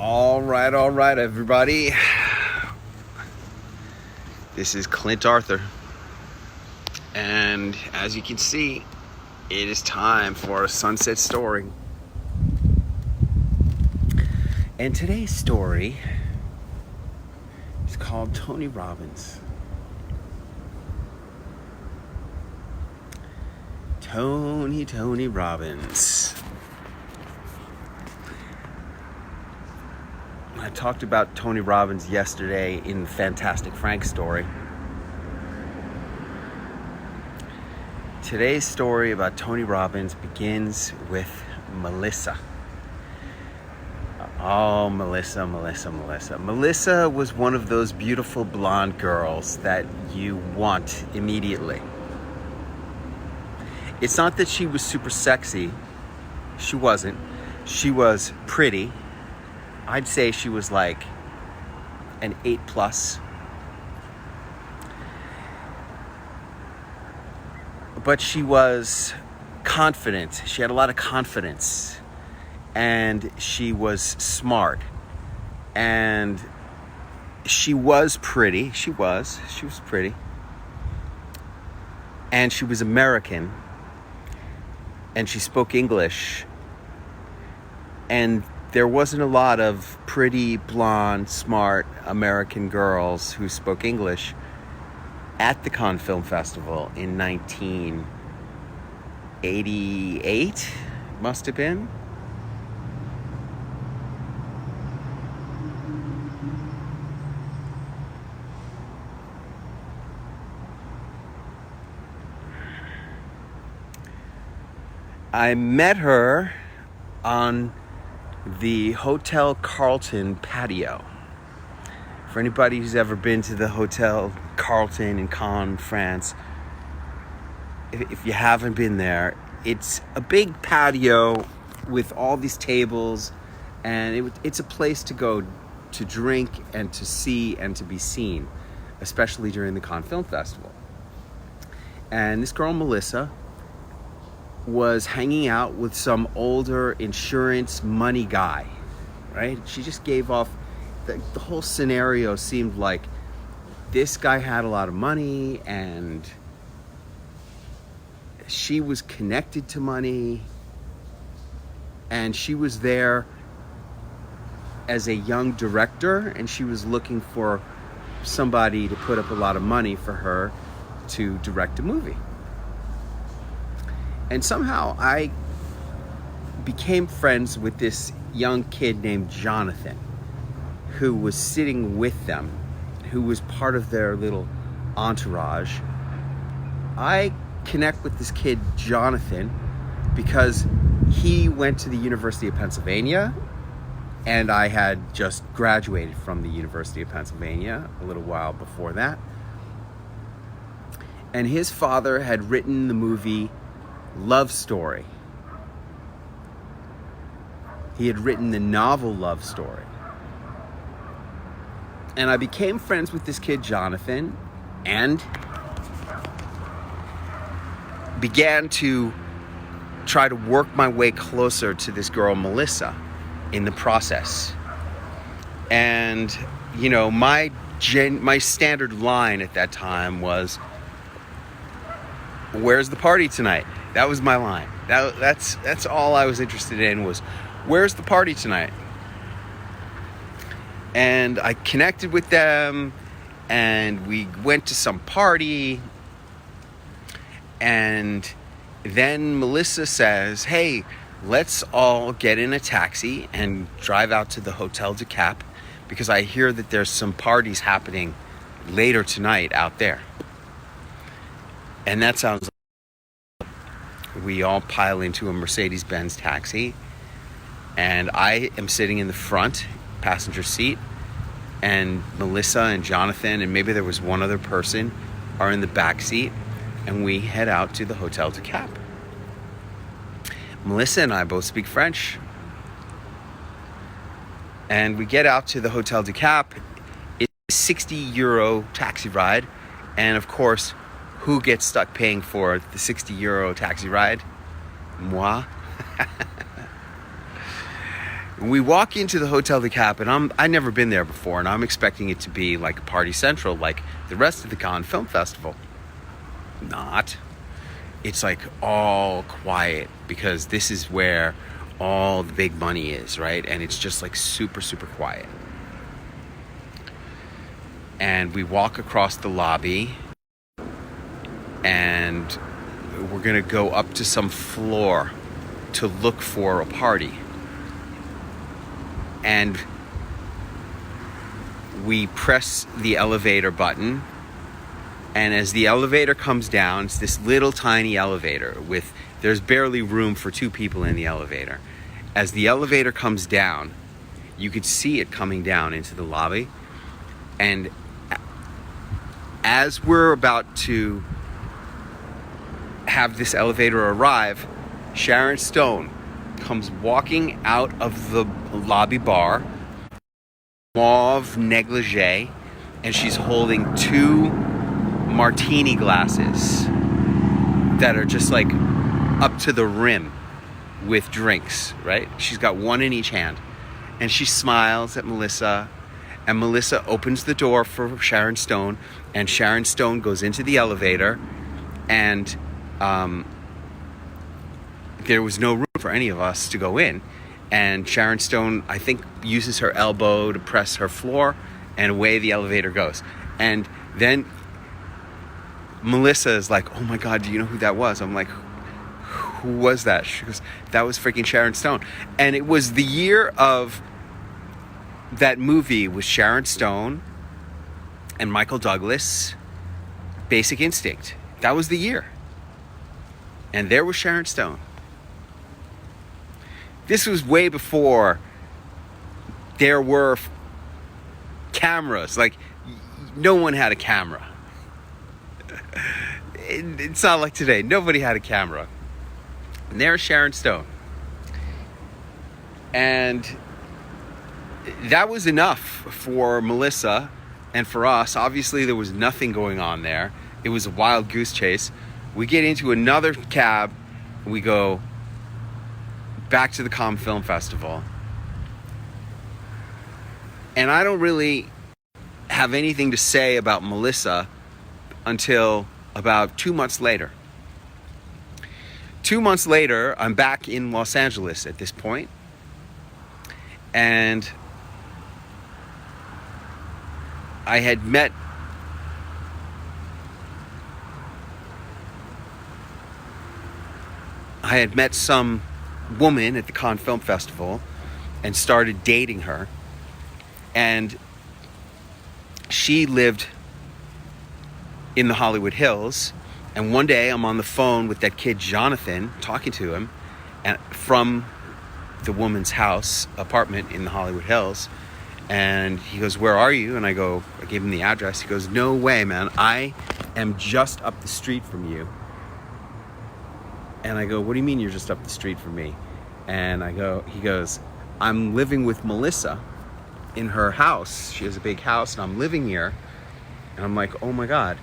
All right, everybody. This is Clint Arthur. And as you can see, it is time for a sunset story. And today's story is called Tony Robbins. Tony Robbins. I talked about Tony Robbins yesterday in the Fantastic Frank story. Today's story about Tony Robbins begins with Melissa. Oh, Melissa. Melissa was one of those beautiful blonde girls that you want immediately. It's not that she was super sexy. She wasn't. She was pretty. I'd say she was like an 8+. But she was confident. She had a lot of confidence. And she was smart. And she was pretty. She was pretty. And she was American. And she spoke English. And there wasn't a lot of pretty, blonde, smart American girls who spoke English at the Cannes Film Festival in 1988, must have been. I met her on the Hotel Carlton patio. For anybody who's ever been to the Hotel Carlton in Cannes, France, if you haven't been there, it's a big patio with all these tables, and it's a place to go to drink and to see and to be seen, especially during the Cannes Film Festival. And this girl, Melissa, was hanging out with some older insurance money guy, right? She just gave off, the whole scenario seemed like this guy had a lot of money and she was connected to money, and she was there as a young director, and she was looking for somebody to put up a lot of money for her to direct a movie. And somehow I became friends with this young kid named Jonathan, who was sitting with them, who was part of their little entourage. I connect with this kid, Jonathan, because he went to the University of Pennsylvania, and I had just graduated from the University of Pennsylvania a little while before that. And his father had written the movie Love Story. He had written the novel Love Story. And I became friends with this kid, Jonathan, and began to try to work my way closer to this girl, Melissa, in the process. And, you know, my standard line at that time was, "Where's the party tonight?" That was my line. That's all I was interested in, was, where's the party tonight? And I connected with them, and we went to some party. And then Melissa says, "Hey, let's all get in a taxi and drive out to the Hotel du Cap, because I hear that there's some parties happening later tonight out there." And that sounds like we all pile into a Mercedes-Benz taxi, and I am sitting in the front passenger seat, and Melissa and Jonathan, and maybe there was one other person, are in the back seat, and we head out to the Hotel du Cap. Melissa and I both speak French, and we get out to the Hotel du Cap. It's a €60 taxi ride, and of course, who gets stuck paying for the €60 taxi ride? Moi. We walk into the Hotel de Cap, and I've never been there before, and I'm expecting it to be like a party central, like the rest of the Cannes Film Festival. Not. It's like all quiet, because this is where all the big money is, right? And it's just like super, super quiet. And we walk across the lobby, and we're gonna go up to some floor to look for a party. And we press the elevator button, and as the elevator comes down, it's this little tiny elevator there's barely room for two people in the elevator. As the elevator comes down, you could see it coming down into the lobby, and as we're about to have this elevator arrive, Sharon Stone comes walking out of the lobby bar, mauve negligee, and she's holding 2 martini glasses that are just like up to the rim with drinks, right? She's got one in each hand, and she smiles at Melissa, and Melissa opens the door for Sharon Stone, and Sharon Stone goes into the elevator, and there was no room for any of us to go in. And Sharon Stone, I think, uses her elbow to press her floor, and away the elevator goes. And then Melissa is like, oh my God, do you know who that was? I'm like, who was that? She goes, that was freaking Sharon Stone. And it was the year of that movie with Sharon Stone and Michael Douglas, Basic Instinct. That was the year. And there was Sharon Stone. This was way before there were cameras. Like, no one had a camera. It's not like today. Nobody had a camera. And there's Sharon Stone. And that was enough for Melissa and for us. Obviously, there was nothing going on there. It was a wild goose chase. We get into another cab. We go back to the Cannes Film Festival. And I don't really have anything to say about Melissa until about 2 months later. 2 months later, I'm back in Los Angeles at this point. And I had met some woman at the Cannes Film Festival and started dating her. And she lived in the Hollywood Hills. And one day I'm on the phone with that kid Jonathan, talking to him, and from the woman's house, apartment in the Hollywood Hills. And he goes, where are you? And I gave him the address. He goes, no way, man. I am just up the street from you. And I go, what do you mean you're just up the street from me? And he goes, I'm living with Melissa in her house. She has a big house, and I'm living here. And I'm like, oh my God.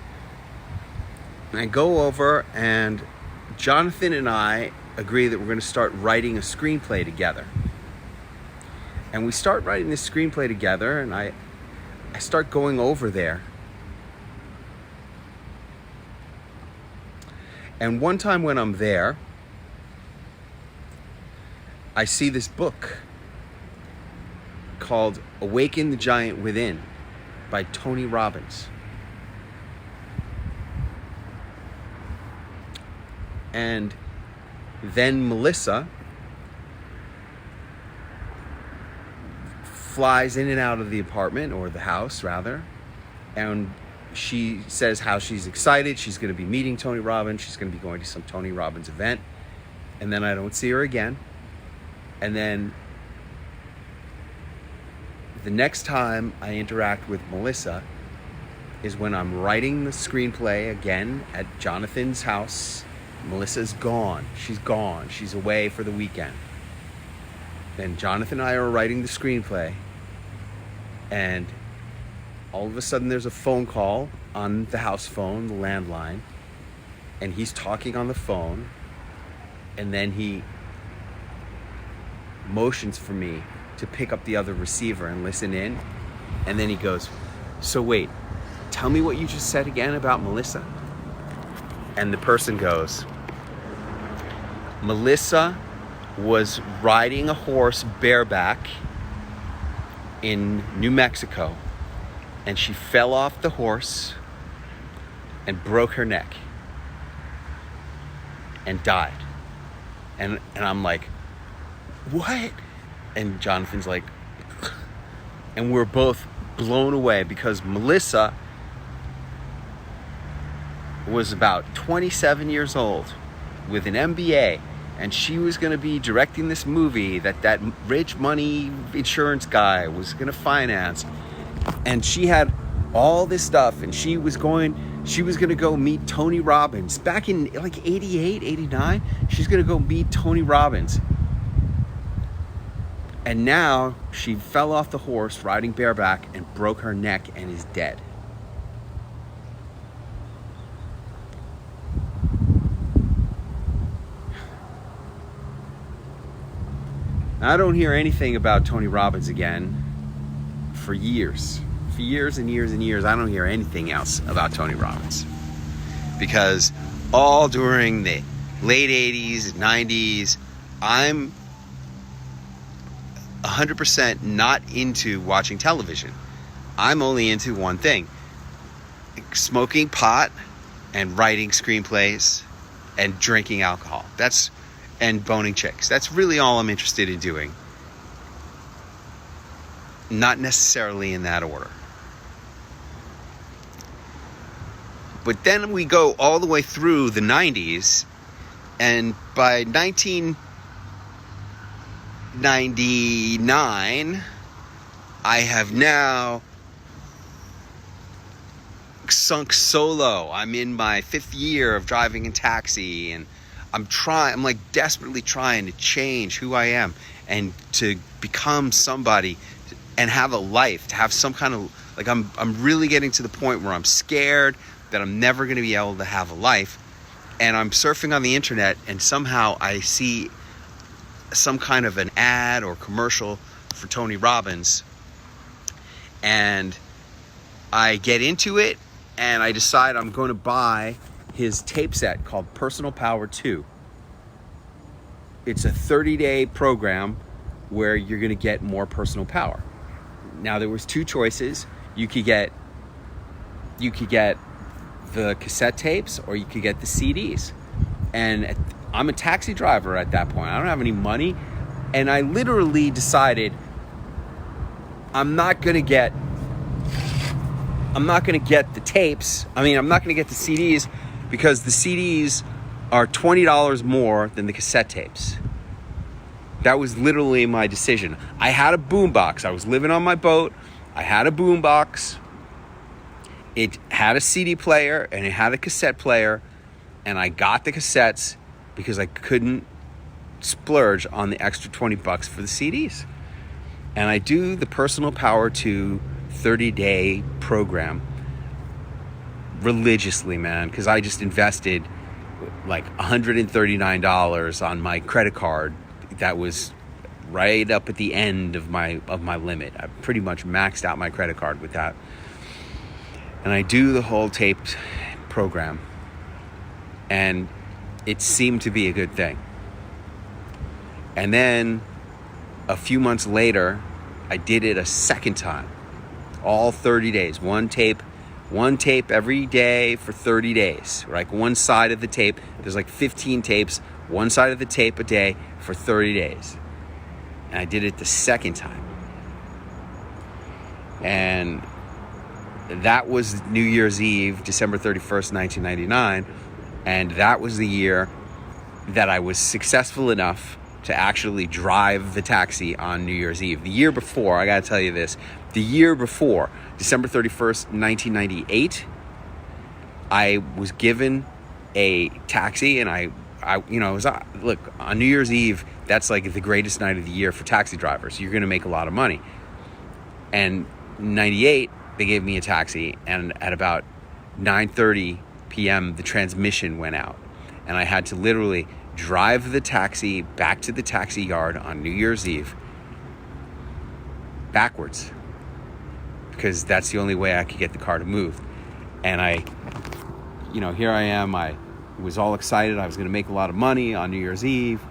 And I go over, and Jonathan and I agree that we're going to start writing a screenplay together. And we start writing this screenplay together, and I start going over there. And one time when I'm there, I see this book called Awaken the Giant Within by Tony Robbins. And then Melissa flies in and out of the apartment, or the house rather, and she says how she's excited. She's going to be meeting Tony Robbins. She's going to be going to some Tony Robbins event. And then I don't see her again. And then the next time I interact with Melissa is when I'm writing the screenplay again at Jonathan's house. Melissa's gone. She's gone. She's away for the weekend. Then Jonathan and I are writing the screenplay. And all of a sudden there's a phone call on the house phone, the landline. And he's talking on the phone. And then he motions for me to pick up the other receiver and listen in. And then he goes, so wait, tell me what you just said again about Melissa. And the person goes, Melissa was riding a horse bareback in New Mexico, and she fell off the horse and broke her neck and died. And I'm like, what? And Jonathan's like, and we're both blown away because Melissa was about 27 years old with an MBA, and she was going to be directing this movie that rich money insurance guy was going to finance. And she had all this stuff, and she was going to go meet Tony Robbins back in like 88, 89. She's going to go meet Tony Robbins. And now she fell off the horse riding bareback and broke her neck and is dead. I don't hear anything about Tony Robbins again for years. For years and years and years, I don't hear anything else about Tony Robbins. Because all during the late 80s, 90s, I'm 100% not into watching television. I'm only into one thing: smoking pot and writing screenplays and drinking alcohol. And boning chicks. That's really all I'm interested in doing. Not necessarily in that order. But then we go all the way through the 90s, and by 1999, I have now sunk solo. I'm in my 5th year of driving a taxi, and I'm like desperately trying to change who I am and to become somebody and have a life, to have some kind of, like, I'm really getting to the point where I'm scared that I'm never going to be able to have a life. And I'm surfing on the internet, and somehow I see some kind of an ad or commercial for Tony Robbins, and I get into it, and I decide I'm going to buy his tape set called Personal Power 2. It's a 30-day program where you're going to get more personal power. Now, there was 2 choices. You could get the cassette tapes, or you could get the CDs. And I'm a taxi driver at that point. I don't have any money, and I literally decided I'm not going to get the tapes. I'm not going to get the CDs, because the CDs are $20 more than the cassette tapes. That was literally my decision. I had a boombox. I was living on my boat. I had a boombox. It had a CD player and it had a cassette player, and I got the cassettes because I couldn't splurge on the extra $20 for the CDs. And I do the Personal Power 2 30-day program religiously, man, because I just invested like $139 on my credit card. That was right up at the end of my limit. I pretty much maxed out my credit card with that. And I do the whole taped program, and it seemed to be a good thing. And then a few months later, I did it a second time, all 30 days, one tape every day for 30 days, like one side of the tape. There's like 15 tapes, one side of the tape a day for 30 days. And I did it the second time. And that was New Year's Eve, December 31st, 1999. And that was the year that I was successful enough to actually drive the taxi on New Year's Eve. The year before, I gotta tell you this, the year before, December 31st, 1998, I was given a taxi, and I look, on New Year's Eve, that's like the greatest night of the year for taxi drivers. You're gonna make a lot of money. And 98, they gave me a taxi, and at about 9:30 p.m., the transmission went out, and I had to literally drive the taxi back to the taxi yard on New Year's Eve backwards because that's the only way I could get the car to move. And here I am. I was all excited. I was going to make a lot of money on New Year's Eve.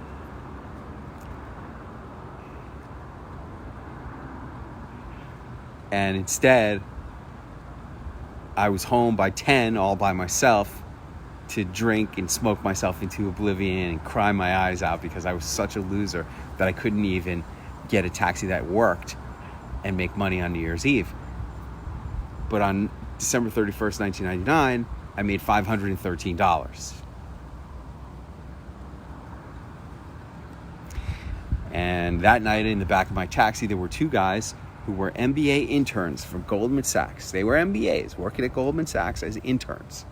And instead, I was home by 10 all by myself to drink and smoke myself into oblivion and cry my eyes out because I was such a loser that I couldn't even get a taxi that worked and make money on New Year's Eve. But on December 31st, 1999, I made $513. And that night in the back of my taxi, there were two guys who were MBA interns from Goldman Sachs. They were MBAs working at Goldman Sachs as interns.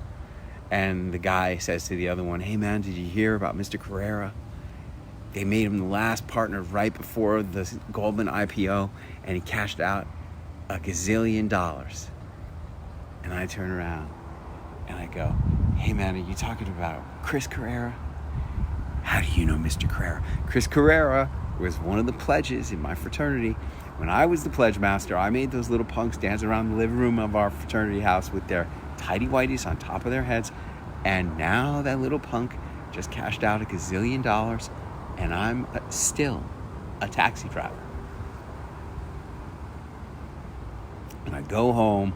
And the guy says to the other one, "Hey man, did you hear about Mr. Carrera? They made him the last partner right before the Goldman IPO, and he cashed out $1 gazillion." And I turn around and I go, "Hey man, are you talking about Chris Carrera?" "How do you know Mr. Carrera?" Chris Carrera was one of the pledges in my fraternity. When I was the pledge master, I made those little punks dance around the living room of our fraternity house with their tidy whities on top of their heads. And now that little punk just cashed out $1 gazillion, and I'm still a taxi driver. And I go home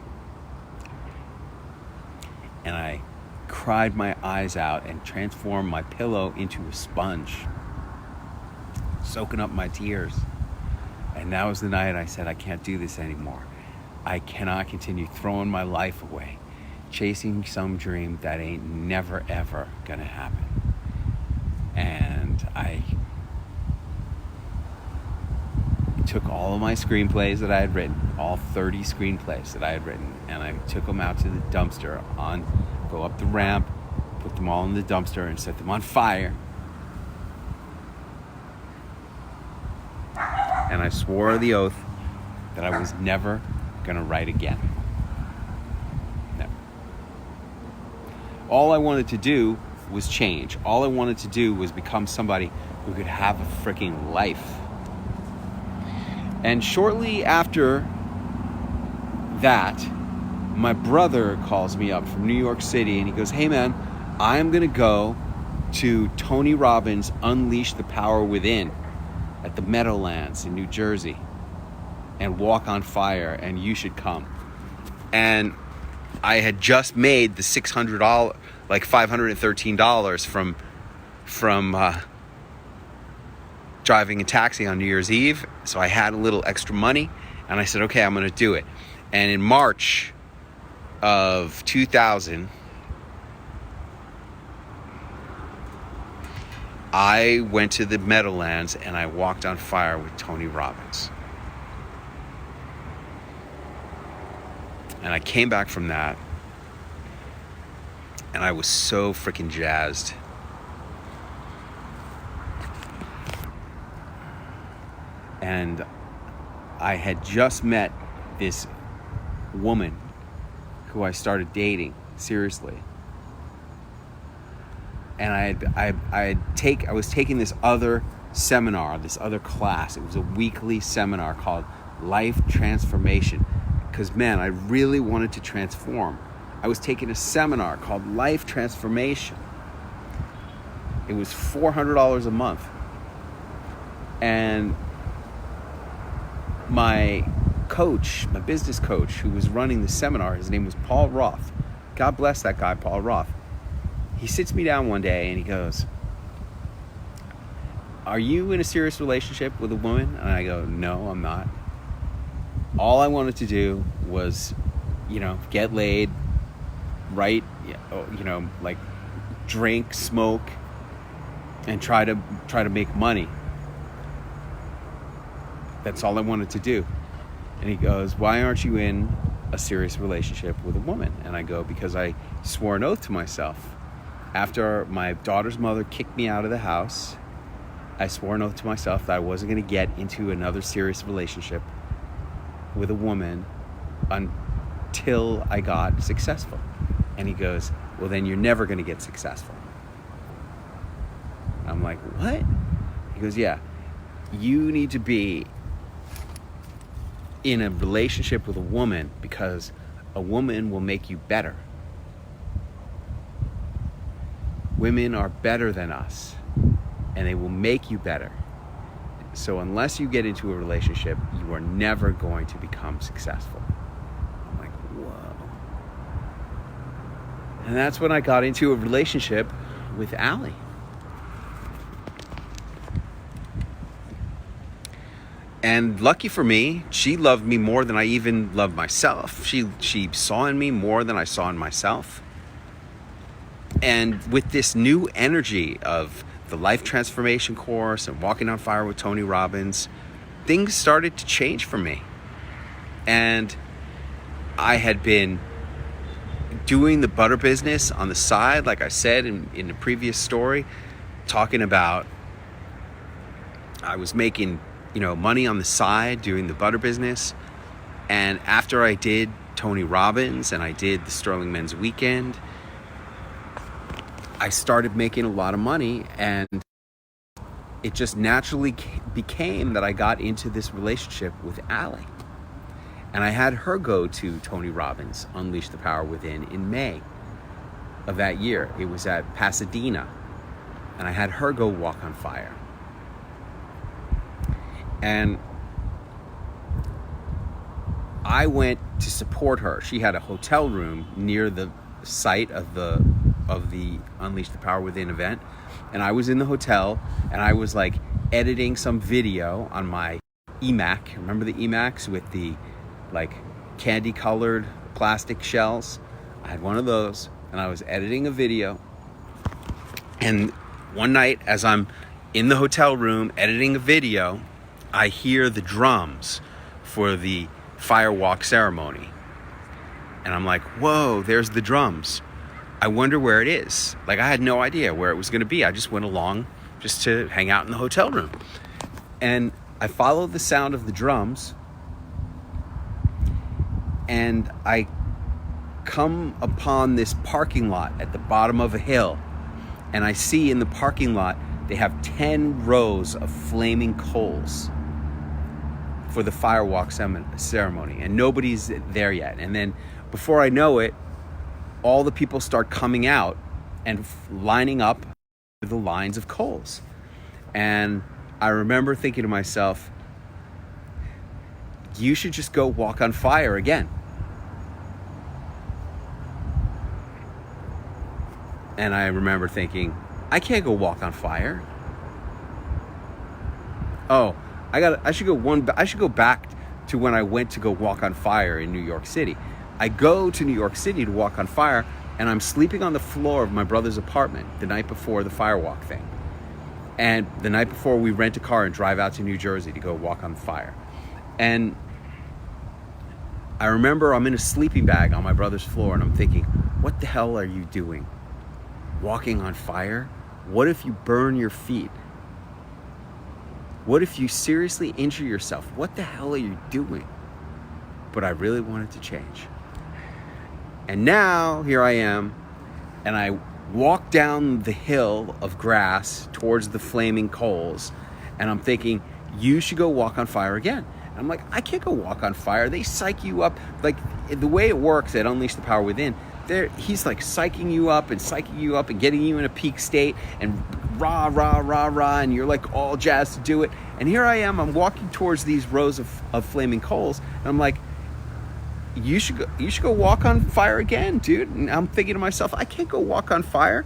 and I cried my eyes out and transformed my pillow into a sponge, soaking up my tears. And that was the night I said, I can't do this anymore. I cannot continue throwing my life away, chasing some dream that ain't never, ever gonna happen. And I took all of my screenplays that I had written, all 30 screenplays that I had written, and I took them out to the dumpster, go up the ramp, put them all in the dumpster and set them on fire. And I swore the oath that I was never gonna write again. Never. All I wanted to do was change. All I wanted to do was become somebody who could have a freaking life. And shortly after that, my brother calls me up from New York City and he goes, "Hey man, I'm gonna go to Tony Robbins' Unleash the Power Within at the Meadowlands in New Jersey and walk on fire, and you should come." And I had just made the $600, like $513 from driving a taxi on New Year's Eve. So I had a little extra money and I said, okay, I'm going to do it. And in March of 2000, I went to the Meadowlands and I walked on fire with Tony Robbins. And I came back from that and I was so freaking jazzed. And I had just met this woman who I started dating seriously. And I was taking this other seminar, this other class. It was a weekly seminar called Life Transformation. Because, man, I really wanted to transform. I was taking a seminar called Life Transformation. It was $400 a month. And my coach, my business coach who was running the seminar, his name was Paul Roth. God bless that guy, Paul Roth. He sits me down one day and he goes, "Are you in a serious relationship with a woman?" And I go, "No, I'm not. All I wanted to do was, get laid, write, like drink, smoke, and try to make money. That's all I wanted to do." And he goes, "Why aren't you in a serious relationship with a woman?" And I go, "Because I swore an oath to myself. After my daughter's mother kicked me out of the house, I swore an oath to myself that I wasn't going to get into another serious relationship with a woman until I got successful." And he goes, "Well, then you're never going to get successful." I'm like, "What?" He goes, "Yeah, you need to be in a relationship with a woman because a woman will make you better. Women are better than us, and they will make you better. So unless you get into a relationship, you are never going to become successful. I'm like, whoa. And that's when I got into a relationship with Allie. And lucky for me, she loved me more than I even loved myself. She saw in me more than I saw in myself. And with this new energy of the life transformation course and walking on fire with Tony Robbins, things started to change for me. And I had been doing the butter business on the side, like I said in the previous story, talking about I was making, money on the side doing the butter business. And after I did Tony Robbins and I did the Sterling Men's Weekend, I started making a lot of money, and it just naturally became that I got into this relationship with Allie. And I had her go to Tony Robbins, Unleash the Power Within, in May of that year. It was at Pasadena, and I had her go walk on fire. And I went to support her. She had a hotel room near the site of the Unleash the Power Within event, and I was in the hotel, and I was like editing some video on my eMac. Remember the eMacs with the like candy colored plastic shells? I had one of those, and I was editing a video. And one night, as I'm in the hotel room editing a video, I hear the drums for the firewalk ceremony, and I'm like, whoa, there's the drums. I wonder where it is. Like, I had no idea where it was going to be. I just went along just to hang out in the hotel room. And I followed the sound of the drums, and I come upon this parking lot at the bottom of a hill. And I see in the parking lot, they have 10 rows of flaming coals for the firewalk ceremony. And nobody's there yet. And then before I know it, all the people start coming out and lining up the lines of coals. And I remember thinking to myself, you should just go walk on fire again. And I remember thinking, I can't go walk on fire. Oh, I should go back to when I went to go walk on fire in New York City. I go to New York City to walk on fire, and I'm sleeping on the floor of my brother's apartment the night before the firewalk thing. And the night before, we rent a car and drive out to New Jersey to go walk on fire. And I remember I'm in a sleeping bag on my brother's floor, and I'm thinking, what the hell are you doing? Walking on fire? What if you burn your feet? What if you seriously injure yourself? What the hell are you doing? But I really wanted to change. And now, here I am, and I walk down the hill of grass towards the flaming coals, and I'm thinking, you should go walk on fire again. And I'm like, I can't go walk on fire. They psych you up. Like, the way it works at Unleash the Power Within, he's like psyching you up and getting you in a peak state, and rah, rah, rah, rah, and you're like all jazzed to do it. And here I am, I'm walking towards these rows of flaming coals, and I'm like, you should go walk on fire again, dude. And I'm thinking to myself, I can't go walk on fire.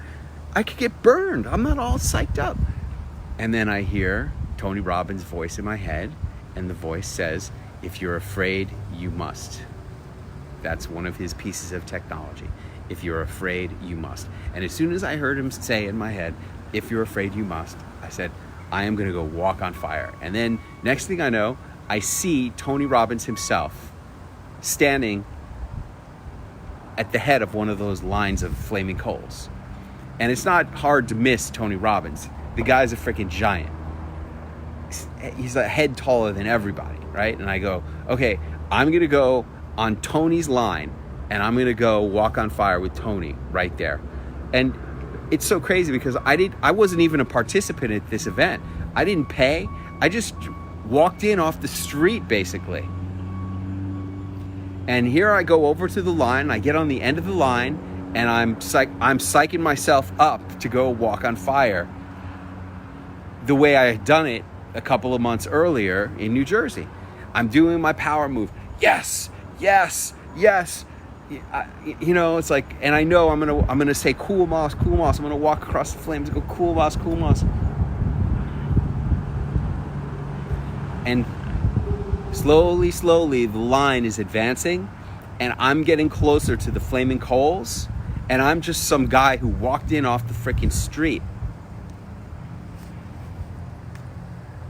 I could get burned. I'm not all psyched up. And then I hear Tony Robbins' voice in my head, and the voice says, if you're afraid, you must. That's one of his pieces of technology. If you're afraid, you must. And as soon as I heard him say in my head, if you're afraid, you must, I said, I am going to go walk on fire. And then next thing I know, I see Tony Robbins himself standing at the head of one of those lines of flaming coals. And it's not hard to miss Tony Robbins. The guy's a freaking giant. He's a head taller than everybody, right? And I go, okay, I'm going to go on Tony's line, and I'm going to go walk on fire with Tony right there. And it's so crazy because I wasn't even a participant at this event. I didn't pay. I just walked in off the street, basically. And here I go over to the line. I get on the end of the line, and I'm psyching myself up to go walk on fire the way I had done it a couple of months earlier in New Jersey. I'm doing my power move. Yes, yes, yes. It's like, and I know I'm gonna say cool moss, cool moss. I'm gonna walk across the flames and go cool moss, cool moss. And slowly, the line is advancing, and I'm getting closer to the flaming coals, and I'm just some guy who walked in off the freaking street.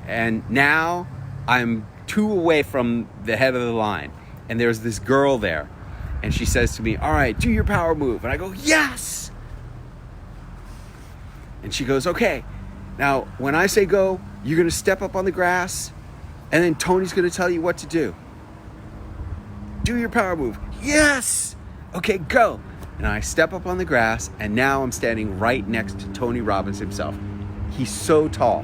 And now I'm 2 away from the head of the line, and there's this girl there, and she says to me, all right, do your power move. And I go, yes! And she goes, okay, now when I say go, you're going to step up on the grass, and then Tony's going to tell you what to do. Do your power move. Yes! Okay, go. And I step up on the grass, and now I'm standing right next to Tony Robbins himself. He's so tall.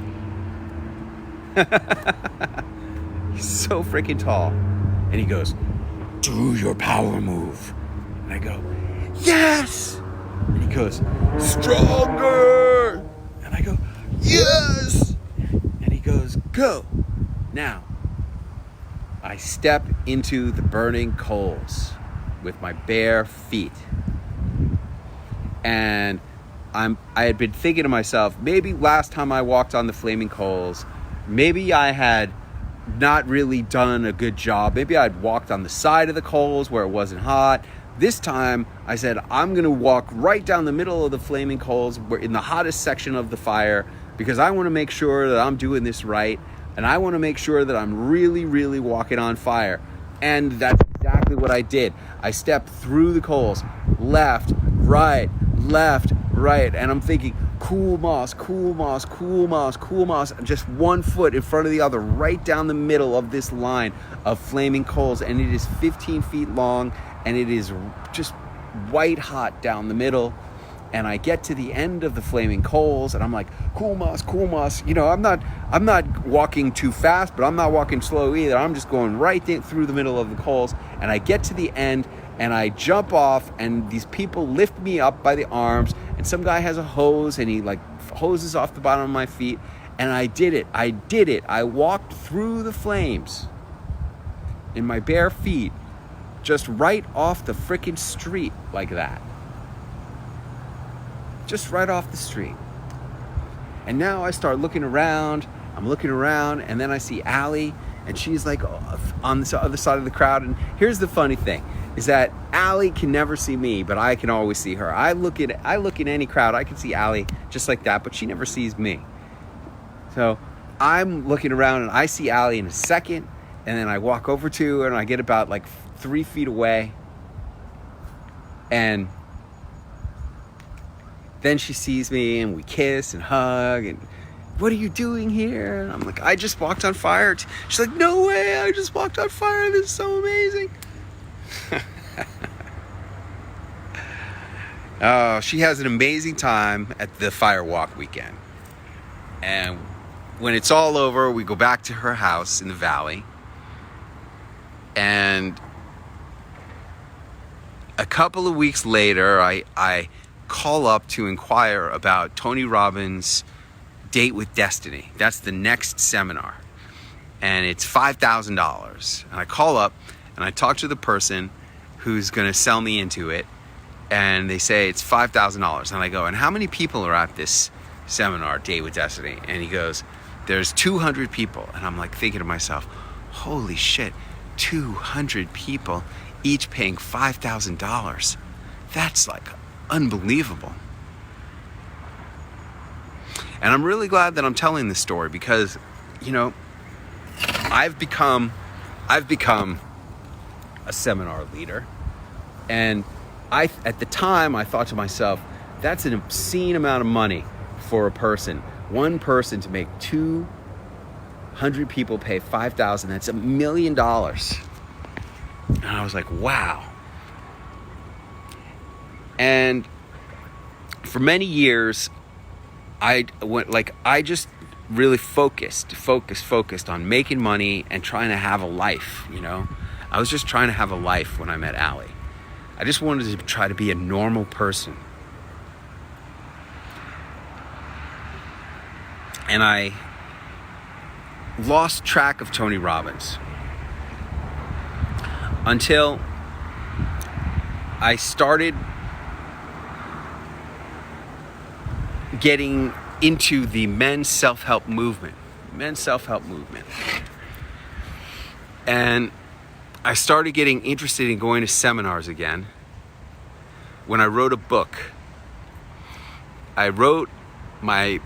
He's so freaking tall. And he goes, do your power move. And I go, yes! And he goes, stronger! And I go, yes! And he goes, go! Now, I step into the burning coals with my bare feet. And I had been thinking to myself, maybe last time I walked on the flaming coals, maybe I had not really done a good job. Maybe I'd walked on the side of the coals where it wasn't hot. This time, I said, I'm going to walk right down the middle of the flaming coals. We're in the hottest section of the fire because I want to make sure that I'm doing this right. And I want to make sure that I'm really, really walking on fire. And that's exactly what I did. I stepped through the coals, left, right. And I'm thinking, cool moss, cool moss, cool moss, cool moss. Just 1 foot in front of the other, right down the middle of this line of flaming coals. And it is 15 feet long, and it is just white hot down the middle. And I get to the end of the flaming coals, and I'm like, cool moss, cool moss. I'm not walking too fast, but I'm not walking slow either. I'm just going right through the middle of the coals. And I get to the end, and I jump off, and these people lift me up by the arms, and some guy has a hose, and he hoses off the bottom of my feet. And I did it. I walked through the flames in my bare feet, just right off the freaking street like that. Just right off the street. And now I start looking around. I'm looking around, and then I see Allie, and she's like on the other side of the crowd. And here's the funny thing, is that Allie can never see me, but I can always see her. I look in any crowd, I can see Allie just like that, but she never sees me. So I'm looking around, and I see Allie in a second, and then I walk over to her, and I get about 3 feet away, and then she sees me, and we kiss and hug, and what are you doing here? And I'm like, I just walked on fire. She's like, no way, I just walked on fire. This is so amazing. Oh, she has an amazing time at the Firewalk weekend. And when it's all over, we go back to her house in the valley. And a couple of weeks later, I call up to inquire about Tony Robbins' Date with Destiny. That's the next seminar. And it's $5,000. And I call up and I talk to the person who's going to sell me into it. And they say it's $5,000. And I go, and how many people are at this seminar, Date with Destiny? And he goes, there's 200 people. And I'm thinking to myself, holy shit, 200 people, each paying $5,000. That's unbelievable. And I'm really glad that I'm telling this story because, I've become a seminar leader. And at the time, I thought to myself, that's an obscene amount of money for a person. One person to make 200 people pay $5,000. That's $1 million. And I was like, wow. And for many years, I just really focused on making money and trying to have a life, I was just trying to have a life when I met Allie. I just wanted to try to be a normal person. And I lost track of Tony Robbins until I started getting into the men's self-help movement. And I started getting interested in going to seminars again when I wrote a book. I wrote by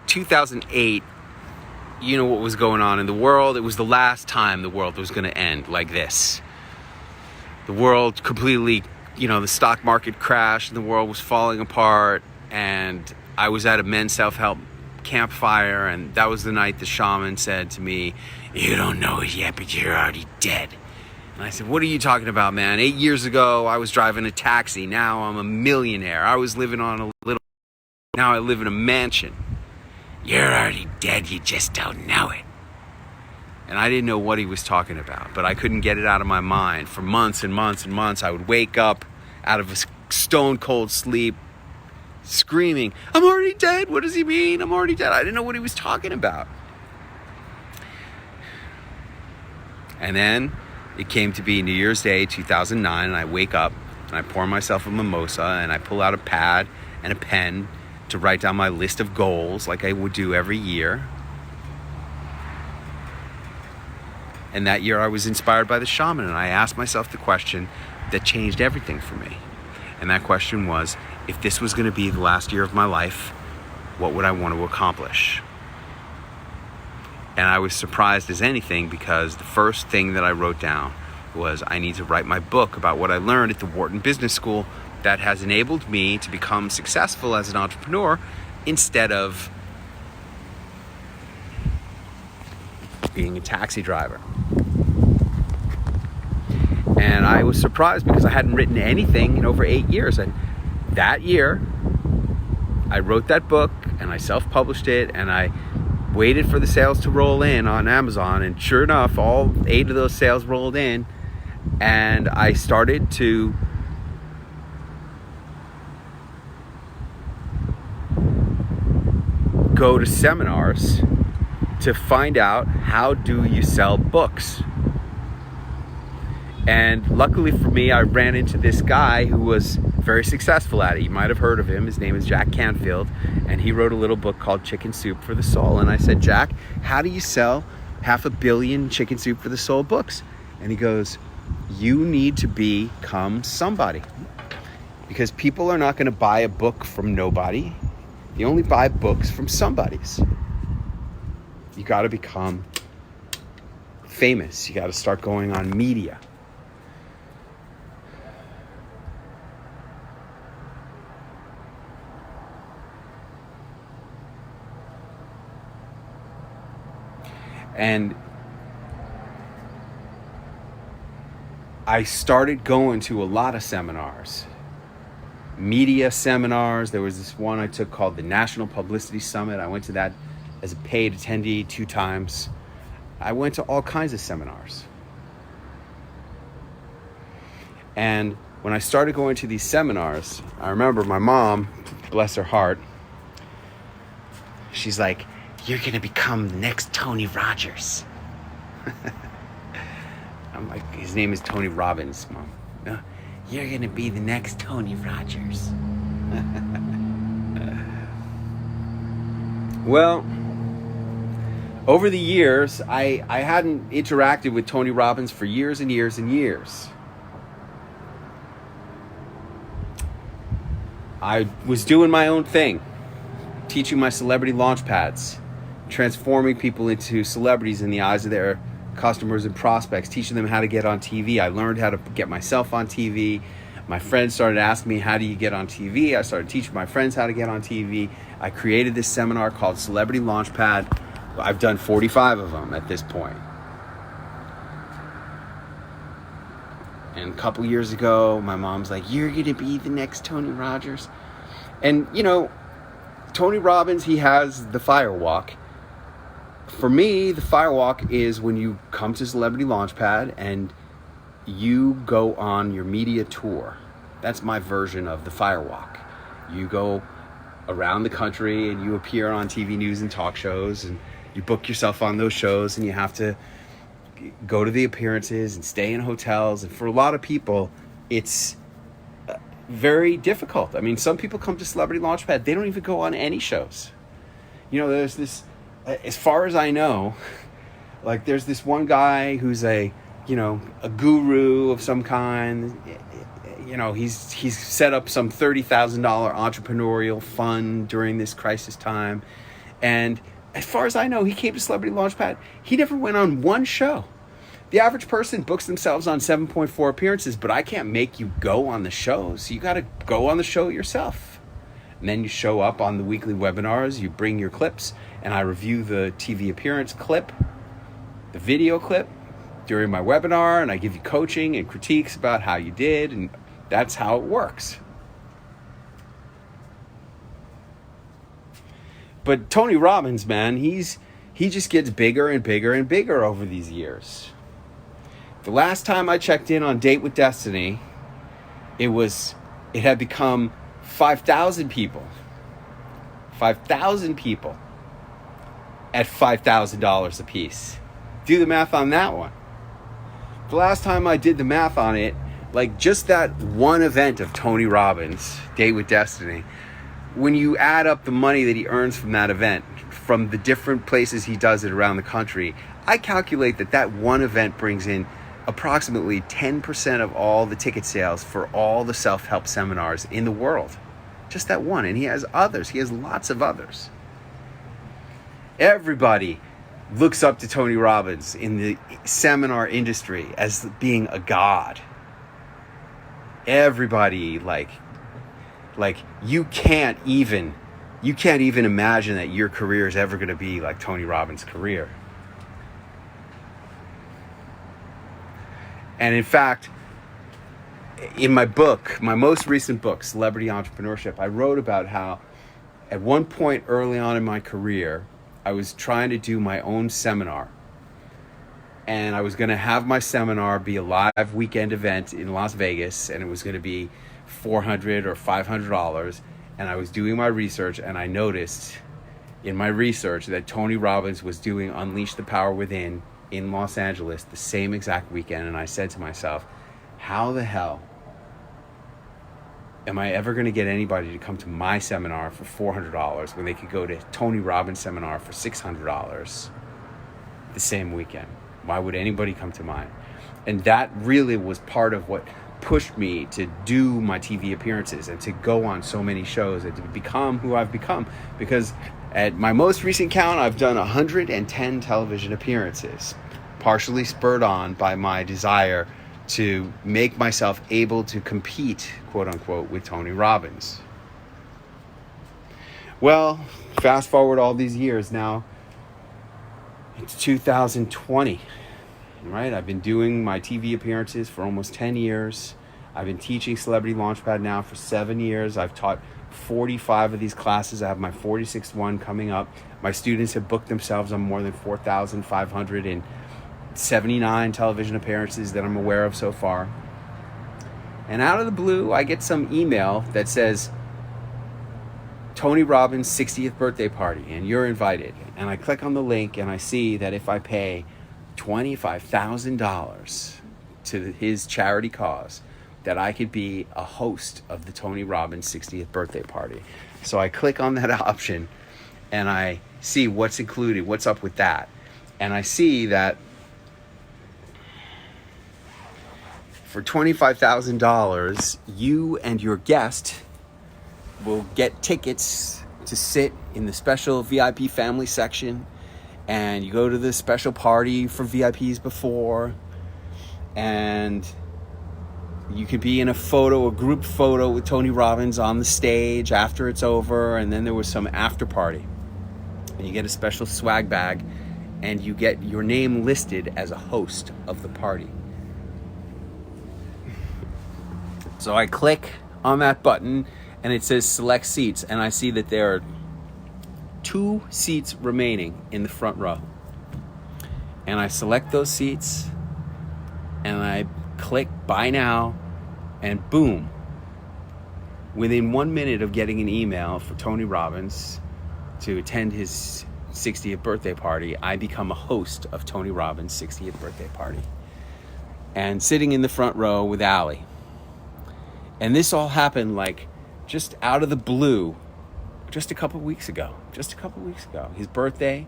2008, you know what was going on in the world. It was the last time the world was going to end like this. The world completely, the stock market crashed and the world was falling apart. And I was at a men's self-help campfire, and that was the night the shaman said to me, "You don't know it yet, but you're already dead." And I said, "What are you talking about, man? 8 years ago, I was driving a taxi. Now I'm a millionaire. I was living on a little, now I live in a mansion. You're already dead, you just don't know it." And I didn't know what he was talking about, but I couldn't get it out of my mind. For months and months and months, I would wake up out of a stone cold sleep, screaming, "I'm already dead. What does he mean? I'm already dead." I didn't know what he was talking about. And then it came to be New Year's Day, 2009, and I wake up and I pour myself a mimosa and I pull out a pad and a pen to write down my list of goals like I would do every year. And that year I was inspired by the shaman, and I asked myself the question that changed everything for me. And that question was, if this was going to be the last year of my life, what would I want to accomplish? And I was surprised as anything, because the first thing that I wrote down was, I need to write my book about what I learned at the Wharton Business School that has enabled me to become successful as an entrepreneur instead of being a taxi driver. And I was surprised because I hadn't written anything in over 8 years. And that year, I wrote that book and I self-published it, and I waited for the sales to roll in on Amazon. And sure enough, all 8 of those sales rolled in, and I started to go to seminars to find out, how do you sell books? And luckily for me, I ran into this guy who was very successful at it. You might have heard of him. His name is Jack Canfield, and he wrote a little book called Chicken Soup for the Soul. And I said, "Jack, how do you sell 500 million Chicken Soup for the Soul books?" And he goes, "You need to become somebody, because people are not going to buy a book from nobody. You only buy books from somebody's. You got to become famous. You got to start going on media." And I started going to a lot of seminars, media seminars. There was this one I took called the National Publicity Summit. I went to that as a paid attendee 2 times. I went to all kinds of seminars. And when I started going to these seminars, I remember my mom, bless her heart, she's like, "You're going to become the next Tony Rogers." I'm like, "His name is Tony Robbins, Mom." "No, you're going to be the next Tony Rogers." Well, over the years, I hadn't interacted with Tony Robbins for years and years and years. I was doing my own thing, teaching my celebrity launch pads, transforming people into celebrities in the eyes of their customers and prospects, teaching them how to get on TV. I learned how to get myself on TV. My friends started asking me, "How do you get on TV?" I started teaching my friends how to get on TV. I created this seminar called Celebrity Launchpad. I've done 45 of them at this point. And a couple years ago, my mom's like, "You're going to be the next Tony Rogers." And, Tony Robbins, he has the fire walk. For me, the firewalk is when you come to Celebrity Launchpad and you go on your media tour. That's my version of the firewalk. You go around the country and you appear on TV news and talk shows, and you book yourself on those shows, and you have to go to the appearances and stay in hotels. And for a lot of people, it's very difficult. I mean, some people come to Celebrity Launchpad, they don't even go on any shows. You know, there's this, as far as I know, like there's this one guy who's a guru of some kind. You know, he's set up some $30,000 entrepreneurial fund during this crisis time. And as far as I know, he came to Celebrity Launchpad. He never went on one show. The average person books themselves on 7.4 appearances, but I can't make you go on the shows. You got to go on the show yourself. And then you show up on the weekly webinars, you bring your clips, and I review the TV appearance clip, the video clip during my webinar, and I give you coaching and critiques about how you did, and that's how it works. But Tony Robbins, man, he just gets bigger and bigger and bigger over these years. The last time I checked in on Date with Destiny, it had become 5,000 people. 5,000 people at $5,000 a piece. Do the math on that one. The last time I did the math on it, like just that one event of Tony Robbins, Date with Destiny, when you add up the money that he earns from that event, from the different places he does it around the country, I calculate that one event brings in approximately 10% of all the ticket sales for all the self-help seminars in the world. Just that one. And he has others. He has lots of others. Everybody looks up to Tony Robbins in the seminar industry as being a god. Everybody, like you can't even imagine that your career is ever going to be like Tony Robbins' career. And in fact, in my book, my most recent book, Celebrity Entrepreneurship, I wrote about how at one point early on in my career, I was trying to do my own seminar. And I was going to have my seminar be a live weekend event in Las Vegas, and it was going to be $400 or $500. And I was doing my research, and I noticed in my research that Tony Robbins was doing Unleash the Power Within in Los Angeles the same exact weekend. And I said to myself, how the hell am I ever going to get anybody to come to my seminar for $400 when they could go to Tony Robbins' seminar for $600 the same weekend? Why would anybody come to mine? And that really was part of what pushed me to do my TV appearances and to go on so many shows and to become who I've become. Because at my most recent count, I've done 110 television appearances, partially spurred on by my desire to make myself able to compete, quote unquote, with Tony Robbins. Well, fast forward all these years now, it's 2020, right? I've been doing my TV appearances for almost 10 years. I've been teaching Celebrity Launchpad now for 7 years. I've taught 45 of these classes. I have my 46th one coming up. My students have booked themselves on more than 4,579 television appearances that I'm aware of so far. And out of the blue, I get some email that says, Tony Robbins' 60th birthday party, and you're invited. And I click on the link, and I see that if I pay $25,000 to his charity cause, that I could be a host of the Tony Robbins 60th birthday party. So I click on that option, and I see what's included, what's up with that. And I see that for $25,000, you and your guest will get tickets to sit in the special VIP family section, and you go to the special party for VIPs before, and you could be in a group photo with Tony Robbins on the stage after it's over, and then there was some after party. And you get a special swag bag, and you get your name listed as a host of the party. So I click on that button, and it says select seats, and I see that there are 2 seats remaining in the front row. and I select those seats, and I click buy now, and boom, within 1 minute of getting an email for Tony Robbins to attend his 60th birthday party, I become a host of Tony Robbins' 60th birthday party. And sitting in the front row with Allie. And this all happened like just out of the blue just a couple weeks ago. His birthday.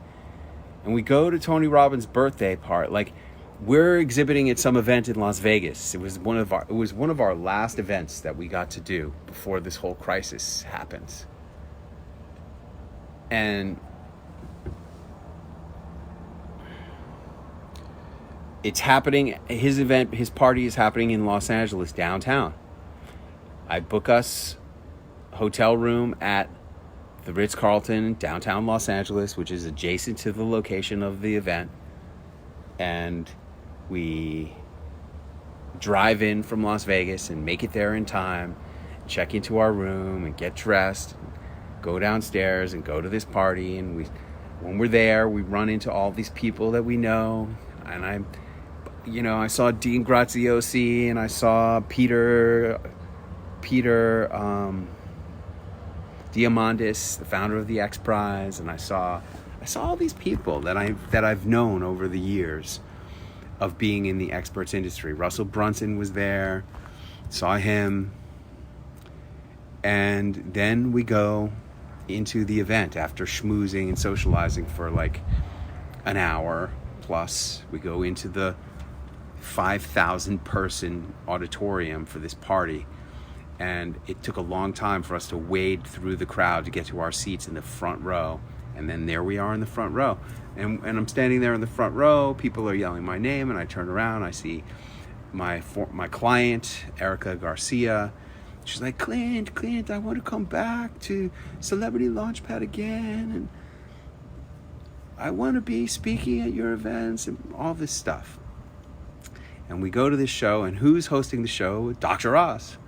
And we go to Tony Robbins' birthday party. Like, we're exhibiting at some event in Las Vegas. It was one of our last events that we got to do before this whole crisis happened. And it's happening. His party is happening in Los Angeles, downtown. I book us a hotel room at the Ritz-Carlton, downtown Los Angeles, which is adjacent to the location of the event. And we drive in from Las Vegas and make it there in time, check into our room and get dressed, go downstairs and go to this party. And when we're there, we run into all these people that we know. And I saw Dean Graziosi, and I saw Peter Diamandis, the founder of the X Prize, and I saw all these people that I've known over the years of being in the experts industry. Russell Brunson was there, saw him, and then we go into the event after schmoozing and socializing for like an hour plus. We go into the 5,000 person auditorium for this party. And it took a long time for us to wade through the crowd to get to our seats in the front row. And then there we are in the front row. And I'm standing there in the front row. People are yelling my name, and I turn around. I see my client, Erica Garcia. She's like, Clint, I want to come back to Celebrity Launchpad again. And I want to be speaking at your events and all this stuff. And we go to this show, and who's hosting the show? Dr. Oz.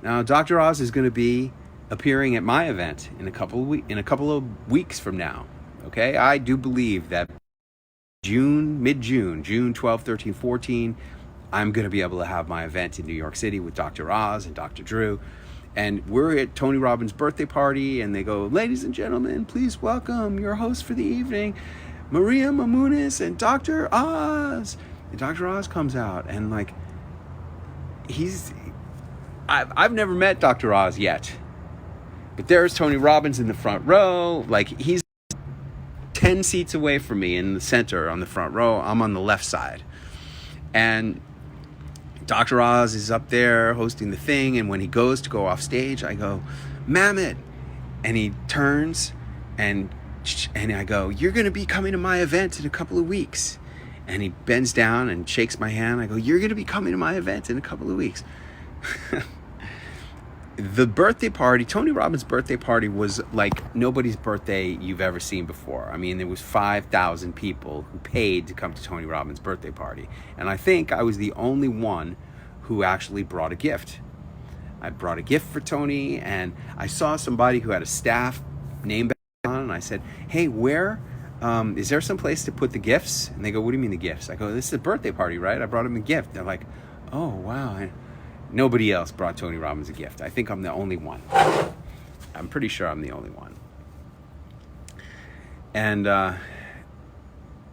Now, Dr. Oz is going to be appearing at my event in a couple of weeks from now. Okay, I do believe that mid-June, June 12, 13, 14, I'm going to be able to have my event in New York City with Dr. Oz and Dr. Drew. And we're at Tony Robbins' birthday party, and they go, ladies and gentlemen, please welcome your host for the evening, Maria Mamunis and Dr. Oz. And Dr. Oz comes out, and like, I've never met Dr. Oz yet, but there's Tony Robbins in the front row. Like, he's 10 seats away from me in the center on the front row. I'm on the left side. And Dr. Oz is up there hosting the thing. And when he goes to go off stage, I go, Mammoth. And he turns and I go, you're going to be coming to my event in a couple of weeks. And he bends down and shakes my hand. I go, you're going to be coming to my event in a couple of weeks. The birthday party, Tony Robbins' birthday party, was like nobody's birthday you've ever seen before. I mean, there was 5,000 people who paid to come to Tony Robbins' birthday party. And I think I was the only one who actually brought a gift. I brought a gift for Tony, and I saw somebody who had a staff name badge on, and I said, hey, is there some place to put the gifts? And they go, what do you mean the gifts? I go, this is a birthday party, right? I brought him a gift. They're like, oh, wow. Nobody else brought Tony Robbins a gift. I think I'm the only one. I'm pretty sure I'm the only one. And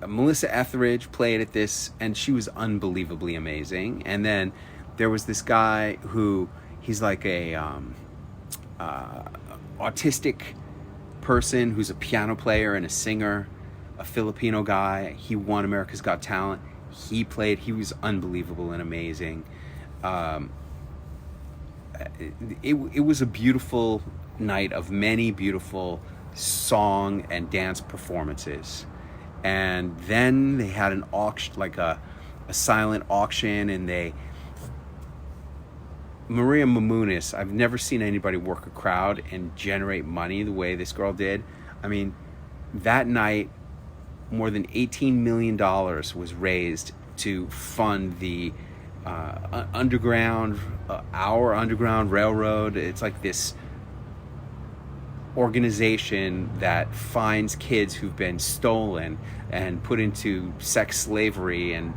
Melissa Etheridge played at this, and she was unbelievably amazing. And then there was this guy he's like a autistic person who's a piano player and a singer, a Filipino guy. He won America's Got Talent. He was unbelievable and amazing. It was a beautiful night of many beautiful song and dance performances. And then they had an auction, like a silent auction, and Maria Mamunis, I've never seen anybody work a crowd and generate money the way this girl did. I mean, that night, more than $18 million was raised to fund the our underground railroad. It's like this organization that finds kids who've been stolen and put into sex slavery and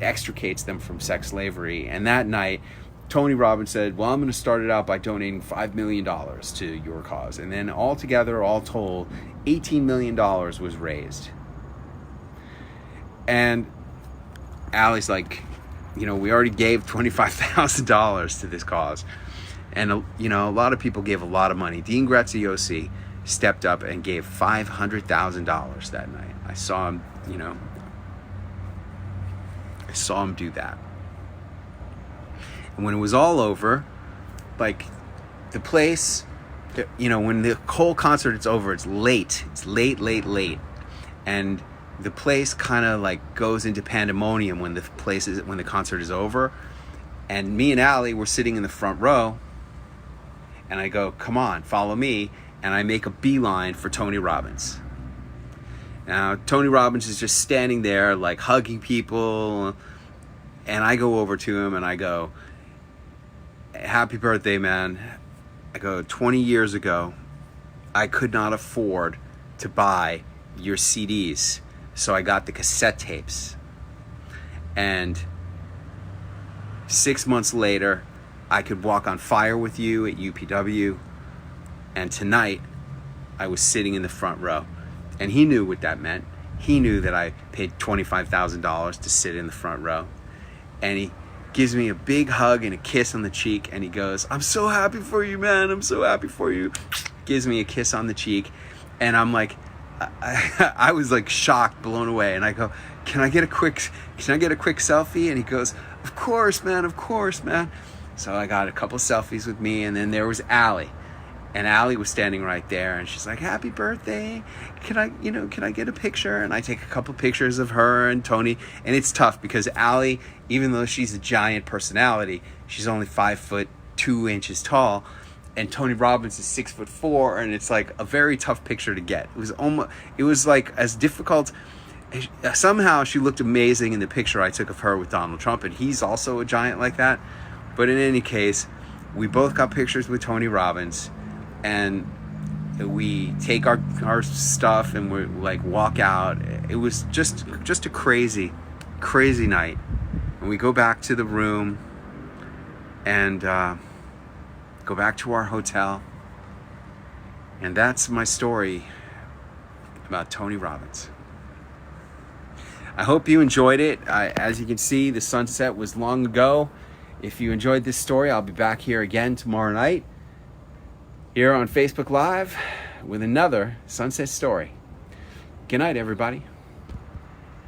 extricates them from sex slavery. And that night, Tony Robbins said, well, I'm going to start it out by donating $5 million to your cause. And then altogether, all told, $18 million was raised. And Allie's like, we already gave $25,000 to this cause. And, a lot of people gave a lot of money. Dean Graziosi stepped up and gave $500,000 that night. I saw him, do that. And when it was all over, like the place, when the whole concert is over, it's late. It's late. And the place kind of like goes into pandemonium when the concert is over. And me and Allie were sitting in the front row. And I go, come on, follow me. And I make a beeline for Tony Robbins. Now, Tony Robbins is just standing there, like hugging people. And I go over to him and I go, happy birthday, man. I go, 20 years ago, I could not afford to buy your CDs. So I got the cassette tapes. And 6 months later, I could walk on fire with you at UPW. And tonight, I was sitting in the front row. And he knew what that meant. He knew that I paid $25,000 to sit in the front row. And he gives me a big hug and a kiss on the cheek. And he goes, I'm so happy for you, man. I'm so happy for you. Gives me a kiss on the cheek. And I'm like, I was like shocked, blown away. And I go, can I get a quick selfie? And he goes, of course, man. So I got a couple selfies with me, and then there was Allie. And Allie was standing right there, and she's like, happy birthday. Can I get a picture? And I take a couple pictures of her and Tony. And it's tough because Allie, even though she's a giant personality, she's only 5'2" tall. And Tony Robbins is 6'4", and it's like a very tough picture to get. It was like as difficult. Somehow she looked amazing in the picture I took of her with Donald Trump, and he's also a giant like that. But in any case, we both got pictures with Tony Robbins, and we take our stuff and we like walk out. It was just a crazy night. And we go back to the room and go back to our hotel. And that's my story about Tony Robbins. I hope you enjoyed it. As you can see, the sunset was long ago. If you enjoyed this story, I'll be back here again tomorrow night, here on Facebook Live, with another sunset story. Good night, everybody.